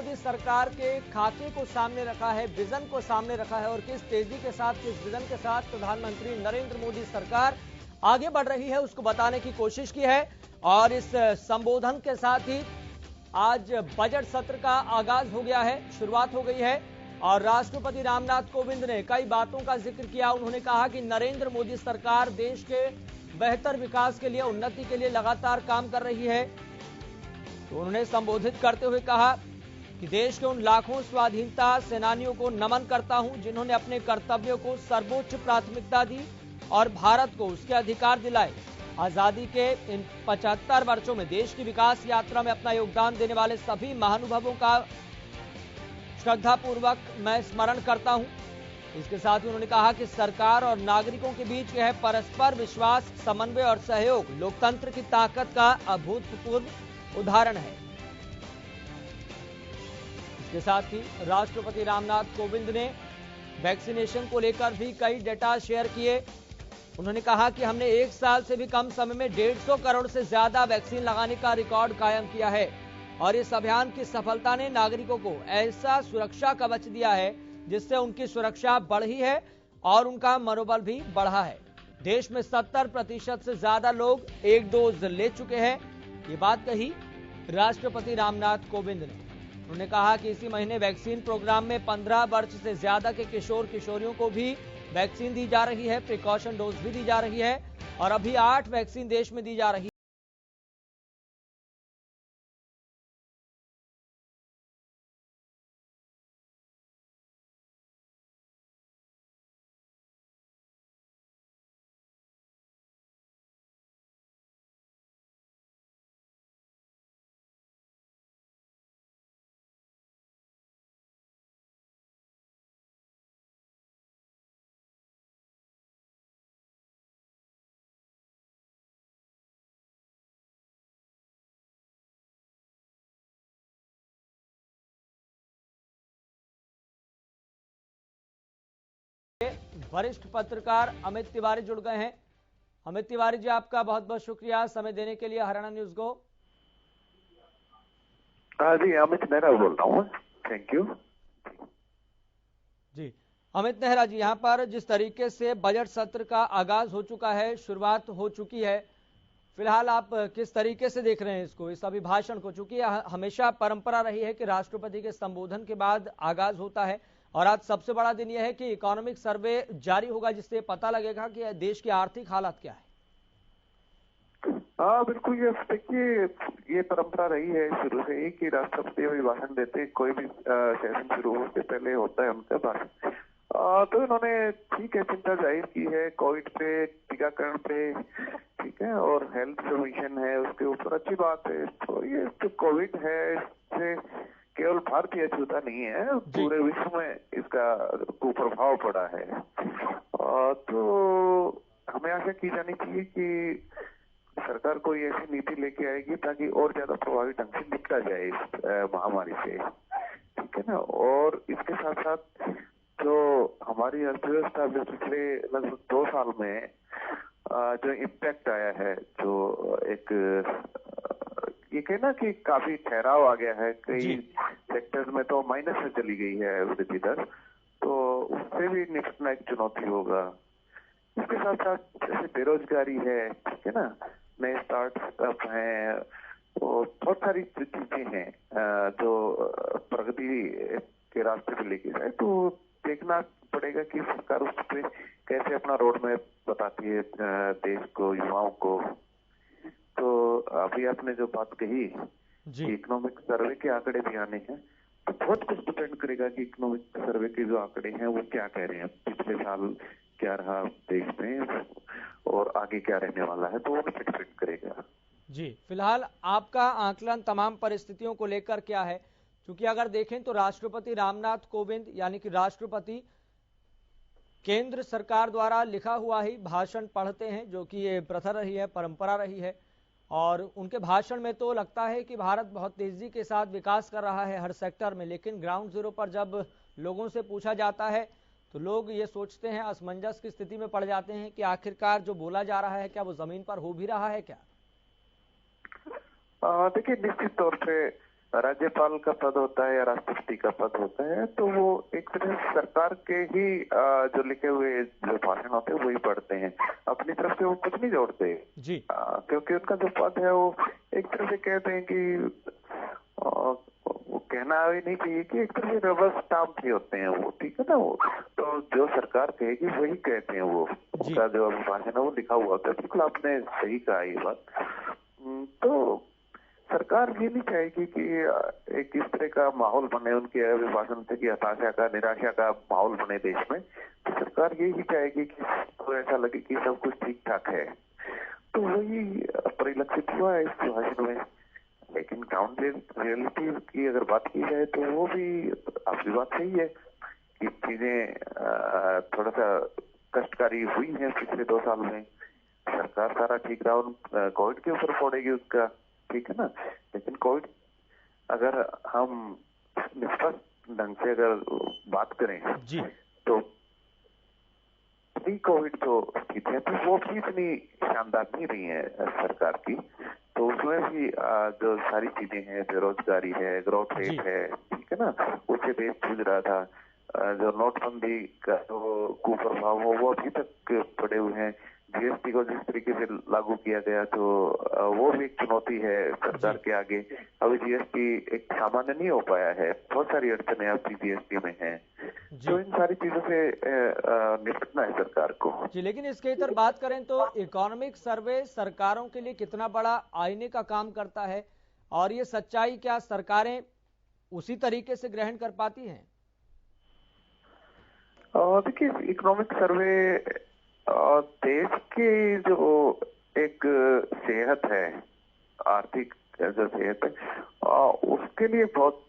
मोदी सरकार के खाके को सामने रखा है, विजन को सामने रखा है और किस तेजी के साथ, किस विजन के साथ प्रधानमंत्री नरेंद्र मोदी सरकार आगे बढ़ रही है उसको बताने की कोशिश की है। और इस संबोधन के साथ ही आज बजट सत्र का आगाज हो गया है, शुरुआत हो गई है और राष्ट्रपति रामनाथ कोविंद ने कई बातों का जिक्र किया। उन्होंने कहा कि नरेंद्र मोदी सरकार देश के बेहतर विकास के लिए, उन्नति के लिए लगातार काम कर रही है। तो उन्होंने संबोधित करते हुए कहा कि देश के उन लाखों स्वाधीनता सेनानियों को नमन करता हूं जिन्होंने अपने कर्तव्यों को सर्वोच्च प्राथमिकता दी और भारत को उसके अधिकार दिलाए। आजादी के इन 75 वर्षों में देश की विकास यात्रा में अपना योगदान देने वाले सभी महानुभावों का श्रद्धापूर्वक मैं स्मरण करता हूं। इसके साथ ही उन्होंने कहा कि सरकार और नागरिकों के बीच यह परस्पर विश्वास, समन्वय और सहयोग लोकतंत्र की ताकत का अभूतपूर्व उदाहरण है। इसके साथ ही राष्ट्रपति रामनाथ कोविंद ने वैक्सीनेशन को लेकर भी कई डेटा शेयर किए। उन्होंने कहा कि हमने 1 साल से भी कम समय में 150 करोड़ से ज्यादा वैक्सीन लगाने का रिकॉर्ड कायम किया है और इस अभियान की सफलता ने नागरिकों को ऐसा सुरक्षा कवच दिया है जिससे उनकी सुरक्षा बढ़ी है और उनका मनोबल भी बढ़ा है। देश में 70% से ज्यादा लोग 1 डोज ले चुके हैं। ये बात कही राष्ट्रपति रामनाथ कोविंद ने। उन्होंने कहा कि इसी महीने वैक्सीन प्रोग्राम में 15 वर्ष से ज्यादा के किशोर किशोरियों को भी वैक्सीन दी जा रही है, प्रिकॉशन डोज भी दी जा रही है और अभी 8 वैक्सीन देश में दी जा रही है। वरिष्ठ पत्रकार अमित तिवारी जुड़ गए हैं। अमित तिवारी जी, आपका बहुत बहुत शुक्रिया समय देने के लिए हरियाणा न्यूज को। जी, अमित नेहरा बोल रहा हूँ। थैंक यू जी। अमित नेहरा जी, यहाँ पर जिस तरीके से बजट सत्र का आगाज हो चुका है, शुरुआत हो चुकी है, फिलहाल आप किस तरीके से देख रहे हैं इसको, इस अभिभाषण को? चूंकि हमेशा परंपरा रही है कि राष्ट्रपति के संबोधन के बाद आगाज होता है और आज सबसे बड़ा दिन यह है कि इकोनॉमिक सर्वे जारी होगा जिससे पता लगेगा कि देश की आर्थिक हालत क्या है। हाँ बिल्कुल, ये देखिए, ये परंपरा रही है शुरू से ही कि राष्ट्रपति अभिभाषण देते, कोई भी सेशन शुरू होने से पहले होता है उनका भाषण। तो इन्होंने ठीक है चिंता जाहिर की है कोविड पे, टीकाकरण पे, ठीक है, और हेल्थ मिशन है उसके ऊपर, अच्छी बात है। तो ये जो कोविड है इससे केवल भारतीय छूता नहीं है, पूरे विश्व में इसका कुप्रभाव पड़ा है। तो हमें आशा की जानी चाहिए कि सरकार कोई ऐसी नीति लेके आएगी ताकि और ज्यादा प्रभावी ढंग से निपटा जाए इस महामारी से, ठीक है ना। और इसके साथ साथ जो हमारी अर्थव्यवस्था में पिछले लगभग 2 साल में जो इम्पैक्ट आया है, जो एक ये कहना कि काफी ठहराव आ गया है, कई सेक्टर्स में तो माइनस में चली गई है वृद्धि दर, तो उससे भी निपटना एक चुनौती होगा। इसके साथ साथ जैसे बेरोजगारी है, ठीक है ना, नए स्टार्टअप हैं और बहुत सारी चीजें हैं जो प्रगति के रास्ते पे लेके जाए। तो देखना पड़ेगा कि सरकार उस पर कैसे अपना रोड मैप बताती है देश को, युवाओं को। तो अभी आपने जो बात कही कि इकोनॉमिक सर्वे के आंकड़े भी आने हैं, तो बहुत कुछ डिपेंड करेगा कि इकोनॉमिक सर्वे के जो आंकड़े हैं वो क्या कह रहे हैं, पिछले साल क्या रहा देश में और आगे क्या रहने वाला है, तो वो भी डिपेंड करेगा। जी, फिलहाल आपका आकलन तमाम परिस्थितियों को लेकर क्या है? क्योंकि अगर देखें तो राष्ट्रपति रामनाथ कोविंद यानी कि राष्ट्रपति केंद्र सरकार द्वारा लिखा हुआ ही भाषण पढ़ते हैं, जो कि ये प्रथा रही है, परंपरा रही है। और उनके भाषण में तो लगता है कि भारत बहुत तेजी के साथ विकास कर रहा है हर सेक्टर में, लेकिन ग्राउंड जीरो पर जब लोगों से पूछा जाता है तो लोग ये सोचते हैं, असमंजस की स्थिति में पड़ जाते हैं कि आखिरकार जो बोला जा रहा है क्या वो जमीन पर हो भी रहा है क्या? देखिए, निश्चित तौर पे राज्यपाल का पद होता है या राष्ट्रपति का पद होता है, तो वो एक तरह से सरकार के ही जो लिखे हुए जो भाषण होते हैं वही पढ़ते हैं, अपनी तरफ से वो कुछ नहीं जोड़ते जी। क्योंकि उनका जो पद है वो एक तरह से कहते हैं कि वो कहना भी नहीं चाहिए कि एक तरह से रबर स्टाम्प ही होते हैं वो, ठीक है ना। वो तो जो सरकार कहेगी वही कहते हैं, वो उसका जो भाषण है वो लिखा हुआ होता है। बिल्कुल आपने सही कहा ये बात। तो सरकार ये नहीं चाहेगी कि एक इस तरह का माहौल बने उनके अभिभाषण से कि हताशा का, निराशा का माहौल बने देश में। तो सरकार यही चाहेगी कि तो ऐसा लगे कि सब कुछ ठीक ठाक है। तो वही परिलक्षित हुआ है इस भाषण में। लेकिन ग्राउंड रियलिटी की अगर बात की जाए तो वो भी आपकी बात सही है कि चीजें थोड़ा सा कष्टकारी हुई हैं पिछले 2 साल में। सरकार सारा ठीक रहा, कोविड के ऊपर फोड़ेगी उसका, ठीक है ना। लेकिन कोविड अगर हम निष्पक्ष ढंग से अगर बात करें जी, तो प्री कोविड जो स्थिति है तो वो भी इतनी शानदार नहीं रही है सरकार की। तो उसमें भी जो सारी चीजें हैं, बेरोजगारी है, ग्रोथ रेट है, ठीक है ना, उससे देश जूझ रहा था। जो नोटबंदी का जो कुप्रभाव हो वो अभी तक पड़े हुए हैं। जीएसटी को जिस तरीके से लागू किया गया तो वो भी एक चुनौती है सरकार के आगे। अभी जीएसटी एक सामान्य नहीं हो पाया है, बहुत सारी अड़चनें अभी जीएसटी में हैं। तो इन सारी चीजों से निपटना है सरकार को जी। लेकिन इसके इतर बात करें तो इकोनॉमिक सर्वे सरकारों के लिए कितना बड़ा आईने का काम करता है, और ये सच्चाई क्या सरकारें उसी तरीके से ग्रहण कर पाती हैं? देखिए, इकोनॉमिक सर्वे देश की जो एक सेहत है, आर्थिक जो सेहत है उसके लिए बहुत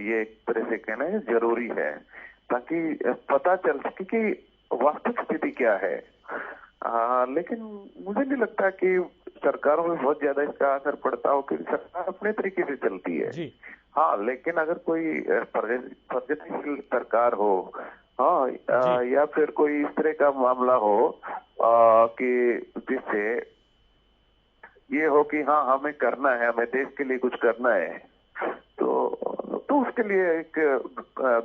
ये एक तरह से कहना है जरूरी है, ताकि पता चल सके कि वास्तविक स्थिति क्या है। लेकिन मुझे नहीं लगता कि सरकारों में बहुत ज्यादा इसका असर पड़ता हो, क्योंकि सरकार अपने तरीके से चलती है जी। हाँ, लेकिन अगर कोई प्रगतिशील सरकार हो, हाँ, या फिर कोई इस तरह का मामला हो कि जिससे ये हो कि हाँ हमें करना है, हमें देश के लिए कुछ करना है, तो उसके लिए एक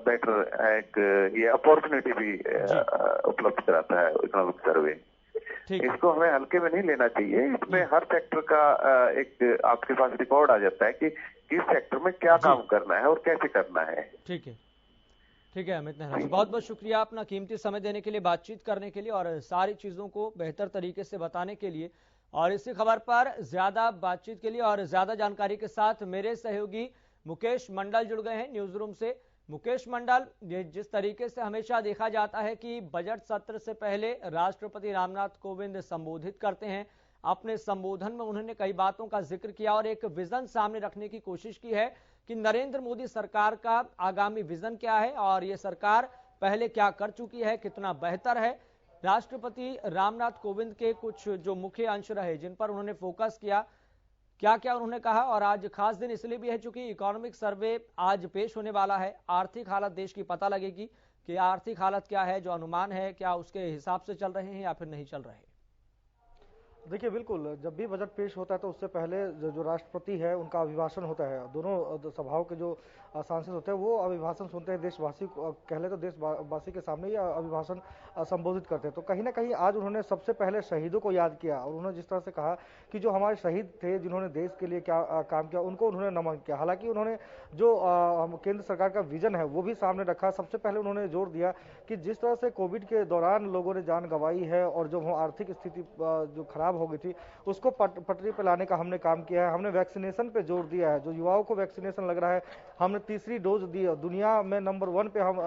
बेटर एक ये अपॉर्चुनिटी भी उपलब्ध कराता है इकोनॉमिक सर्वे। इसको हमें हल्के में नहीं लेना चाहिए। इसमें हर सेक्टर का एक आपके पास रिकॉर्ड आ जाता है कि किस सेक्टर में क्या काम करना है और कैसे करना है। ठीक है, ठीक है अमित नेहरा जी, बहुत बहुत शुक्रिया अपना कीमती समय देने के लिए, बातचीत करने के लिए और सारी चीजों को बेहतर तरीके से बताने के लिए। और इसी खबर पर ज्यादा बातचीत के लिए और ज्यादा जानकारी के साथ मेरे सहयोगी मुकेश मंडल जुड़ गए हैं न्यूज रूम से। मुकेश मंडल, ये जिस तरीके से हमेशा देखा जाता है कि बजट सत्र से पहले राष्ट्रपति रामनाथ कोविंद संबोधित करते हैं, अपने संबोधन में उन्होंने कई बातों का जिक्र किया और एक विजन सामने रखने की कोशिश की है कि नरेंद्र मोदी सरकार का आगामी विजन क्या है और ये सरकार पहले क्या कर चुकी है, कितना बेहतर है। राष्ट्रपति रामनाथ कोविंद के कुछ जो मुख्य अंश रहे जिन पर उन्होंने फोकस किया, क्या क्या उन्होंने कहा। और आज खास दिन इसलिए भी है चूंकि इकोनॉमिक सर्वे आज पेश होने वाला है, आर्थिक हालत देश की पता लगेगी कि आर्थिक हालत क्या है, जो अनुमान है क्या उसके हिसाब से चल रहे हैं या फिर नहीं चल रहे हैं। देखिए, बिल्कुल जब भी बजट पेश होता है तो उससे पहले जो राष्ट्रपति है उनका अभिभाषण होता है। दोनों सभाओं के जो सांसद होते हैं वो अभिभाषण सुनते हैं, देशवासी कह ले तो देशवासी के सामने ये अभिभाषण संबोधित करते हैं। तो कहीं ना कहीं आज उन्होंने सबसे पहले शहीदों को याद किया और उन्होंने जिस तरह से कहा कि जो हमारे शहीद थे जिन्होंने देश के लिए क्या काम किया, उनको उन्होंने नमन किया। हालांकि उन्होंने जो केंद्र सरकार का विजन है वो भी सामने रखा। सबसे पहले उन्होंने जोर दिया कि जिस तरह से कोविड के दौरान लोगों ने जान गंवाई है और जो आर्थिक स्थिति जो खराब हो गई थी उसको पटरी पर लाने का हमने काम किया है। हमने वैक्सीनेशन पे जोर दिया है, जो युवाओं को वैक्सीनेशन लग रहा है हमने तीसरी डोज दी, दुनिया में नंबर 1 पे हम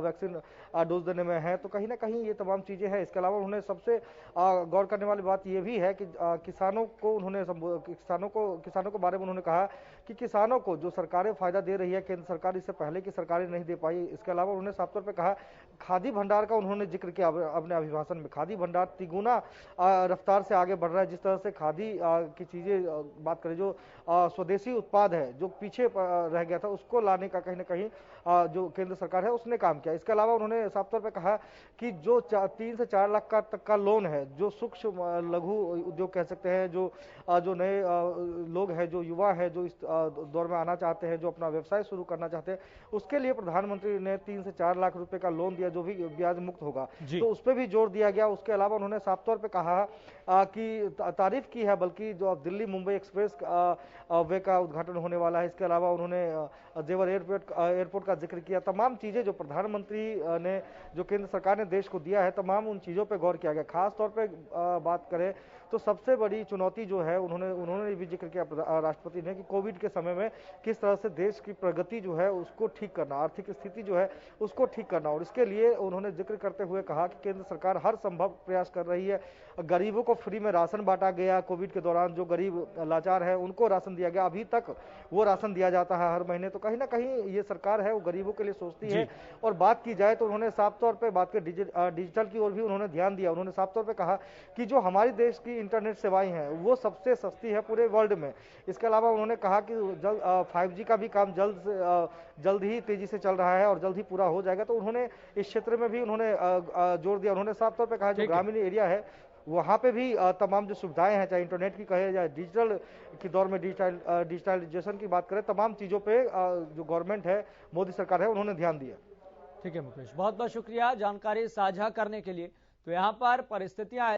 वैक्सीन डोज देने में है। तो कहीं ना कहीं ये तमाम चीजें हैं। इसके अलावा उन्होंने सबसे गौर करने वाली बात ये भी है कि किसानों को उन्होंने किसानों के बारे में उन्होंने कहा कि किसानों को जो सरकारें फायदा दे रही है केंद्र सरकार, इससे पहले की सरकारें नहीं दे पाई। इसके अलावा उन्होंने साफ तौर पर कहा खादी भंडार का उन्होंने जिक्र किया अपने अभिभाषण में। खादी भंडार तिगुना रफ्तार से आगे बढ़ रहा है। जिस तरह से खादी की चीजें बात करें, जो स्वदेशी उत्पाद है जो पीछे रह गया था, उसको लाने का कहीं ना कहीं जो केंद्र सरकार है उसने काम किया। इसके अलावा उन्होंने साफ तौर पर कहा कि जो 3 से 4 लाख तक का लोन है, जो सूक्ष्म लघु उद्योग कह सकते हैं, जो नए लोग हैं, जो युवा है, जो इस दौर में आना चाहते हैं, जो अपना व्यवसाय शुरू करना चाहते हैं, उसके लिए प्रधानमंत्री ने 3 से 4 लाख रुपए का लोन दिया, जो भी ब्याज मुक्त होगा, तो उस पर भी जोर दिया गया। उसके अलावा उन्होंने साफ तौर पे कहा कि तारीफ की है, बल्कि जो अब दिल्ली मुंबई एक्सप्रेस वे का उद्घाटन होने वाला है, इसके अलावा उन्होंने जेवर एयरपोर्ट का जिक्र किया। तमाम चीजें जो प्रधानमंत्री ने, जो केंद्र सरकार ने देश को दिया है, तमाम उन चीजों पे गौर किया गया। खास तौर पे बात करें तो सबसे बड़ी चुनौती जो है, उन्होंने भी जिक्र किया राष्ट्रपति ने, कि कोविड के समय में किस तरह से देश की प्रगति जो है उसको ठीक करना, आर्थिक स्थिति जो है उसको ठीक करना, और इसके लिए उन्होंने जिक्र करते हुए कहा कि केंद्र सरकार हर संभव प्रयास कर रही है। गरीबों को फ्री में राशन बांटा गया कोविड के दौरान, जो गरीब लाचार है उनको राशन दिया गया, अभी तक वो राशन दिया जाता है हर महीने। तो कहीं ना कहीं ये सरकार है वो गरीबों के लिए सोचती है। और बात की जाए तो उन्होंने साफ तौर पे बात की डिजिटल की ओर भी उन्होंने ध्यान दिया। उन्होंने साफ तौर पे कहा कि जो हमारे देश की इंटरनेट सेवाएं हैं वो सबसे सस्ती है पूरे वर्ल्ड में। इसके अलावा उन्होंने कहा कि 5G का भी काम जल्द ही तेजी से चल रहा है और जल्द ही पूरा हो जाएगा। तो उन्होंने इस क्षेत्र में भी उन्होंने जोर दिया। उन्होंने साफ तौर पे कहा जो ग्रामीण एरिया है वहां पे भी तमाम जो सुविधाएं हैं, चाहे इंटरनेट की कहे या डिजिटल के दौर में डिजिटलाइजेशन की बात करें, तमाम चीजों पे जो गवर्नमेंट है, मोदी सरकार है, उन्होंने ध्यान दिया। ठीक है मुकेश, बहुत बहुत शुक्रिया जानकारी साझा करने के लिए। तो यहाँ पर परिस्थितियां